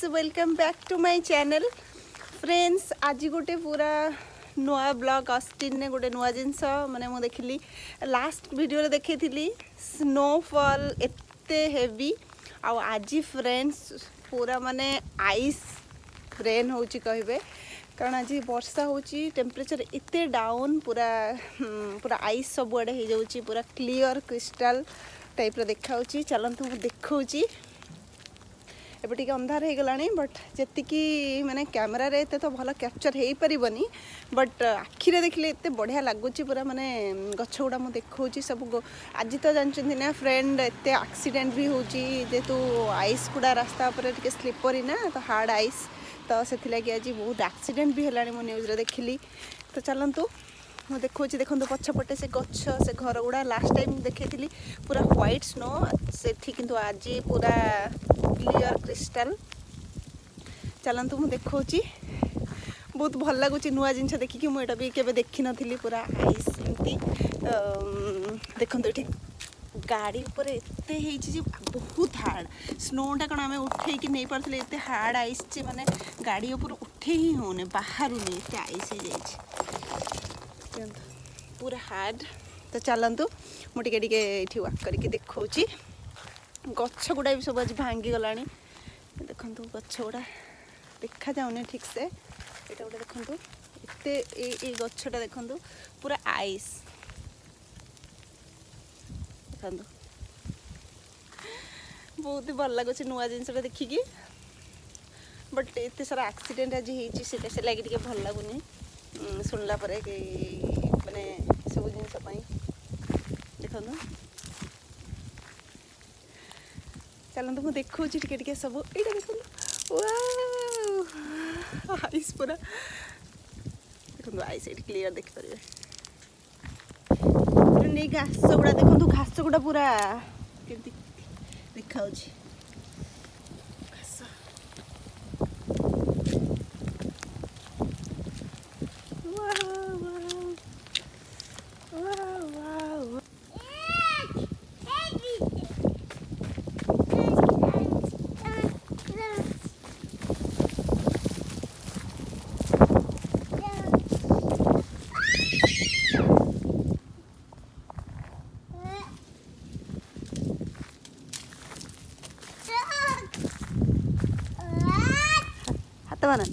Welcome back to my channel friends. आज गोटे पूरा नुआ ब्लॉग अस्टिन ने गोटे नुआ जिनस माने मु देखली लास्ट वीडियो देखी स्नोफॉल एते हेवी आज फ्रेंड्स पूरा माने आइस रेन होची कहबे कारण आज वर्षा होची टेम्परेचर इते डाउन पूरा पूरा आइस सब आड़े हो जाउची पूरा क्लियर क्रिस्टल टाइप रो देखाउची। चलंतु मु देखौची एबे टिके अंधार हो गलानी बट जी माने कैमेरा रे तो भल कैप्चर हो पारबनी बट आखिरे देखले एते बढ़िया लगुच पूरा माने गछ गुड़ा मुझे देखा सब आज तो जानते ना फ्रेंड एते एक्सीडेंट भी होची जेतु आइस गुड़ा रास्ता पर टिके स्लीपरी ना तो हार्ड आइस तो से आज बहुत एक्सीडेंट भी है न्यूज रे देखली। तो चलतु मुझे देखा देखो पछपटे से गछ से घर गुड़ा लास्ट टाइम देखी पूरा व्हाइट स्नो से किंतु आज पूरा क्लियर क्रिस्टल। चलतु मुझे देखा बहुत भल लगुच नुआ जिनस देखिकी मुझे भी केवे देखी नी पूरा आइस एमती देखो ये गाड़ी ऊपर एते जी बहुत हार्ड स्नोटा कौन आम उठे कि नहीं पारे एते हार्ड आइस जे माने गाड़ी ऊपर उठे ही होने बाहर नहीं एते आइस हो जाए पूरा हार्ड। तो चलतु मुझे ये वाक करके देखी गछ गुड़ा भी सब आज भांगी गला देखु गछ गुड़ा देखा जाऊनी ठीक से ये गोटे देखु एते गछटा देखु पूरा आइस देखु बहुत ही भल लगुच नुआ जिनसा देखिकी बट एत सारा एक्सीडेंट आज होता से लगे भल लगुनि शुणला माने सब जिनस देखु। चलते मुझे देखा टे सब ये देखो आइस पूरा देखो आइस ये क्लीयर देखिपारे नहीं घास गुड़ा देखो घास गुड़ा पूरा देखा हाथ बना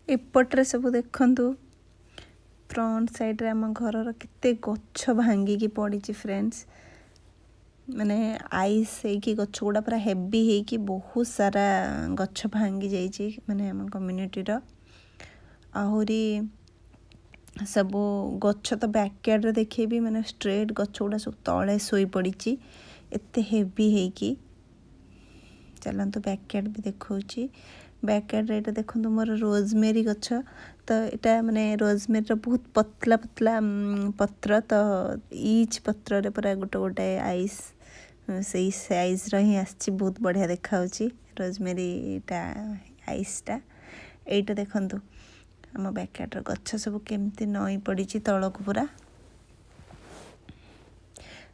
एपट्रे सब देखु फ्रंट साइड रे आम घर केते गछ भांगिकी पड़ी फ्रेंड्स माने आइस होगी गछ गुड़ा पूरा हेवी होगी बहुत सारा गछ भांगी जाइए माने आम कम्युनिटी आहरी सब गछ तो बैकयार्ड रे देखेबी माने स्ट्रेट गछ गुड़ा सब तले सोई पड़ी एते हेवी होगी। चलतु बैकयार्ड भी देखा बैकयार्ड ये देखो मोर रोजमेरी गछ तो यहाँ माने रोजमेरी बहुत पतला पतला पत्र तो ईच पत्र रे पूरा गोटे गोटे आइस से साइज रही आसी बहुत बढ़िया देखा रोजमेरी आइसटा यहीटा देखु आम बैकयार्ड गछ सब केमती नई पड़ी तलक पूरा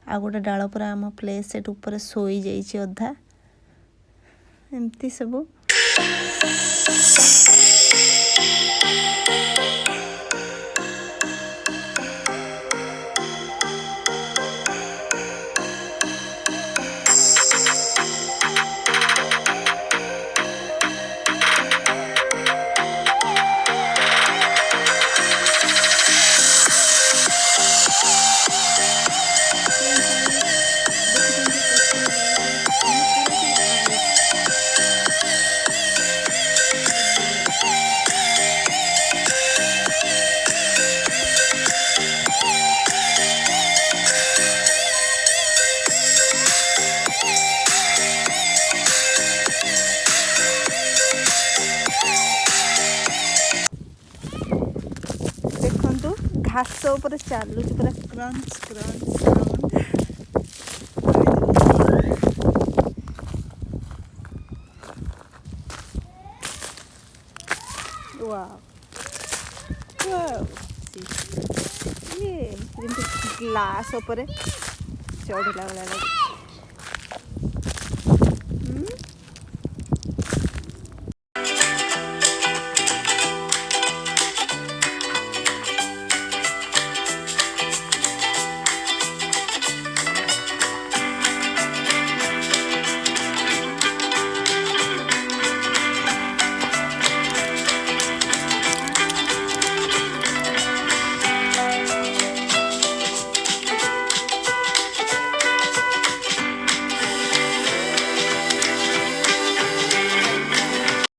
आ गोटे डाल पूरा आम प्ले सेट ऊपर सोई जाइए अधा एमती सब। ଉପରେ ଚାଲୁଛି ପୁରା crunch crunch sound. Wow wow ଇଏ ଯେମିତି ଗ୍ଲାସ୍ ଉପରେ ଚଢ଼ିଲା ଭଳିଆ ଲାଗୁଛି।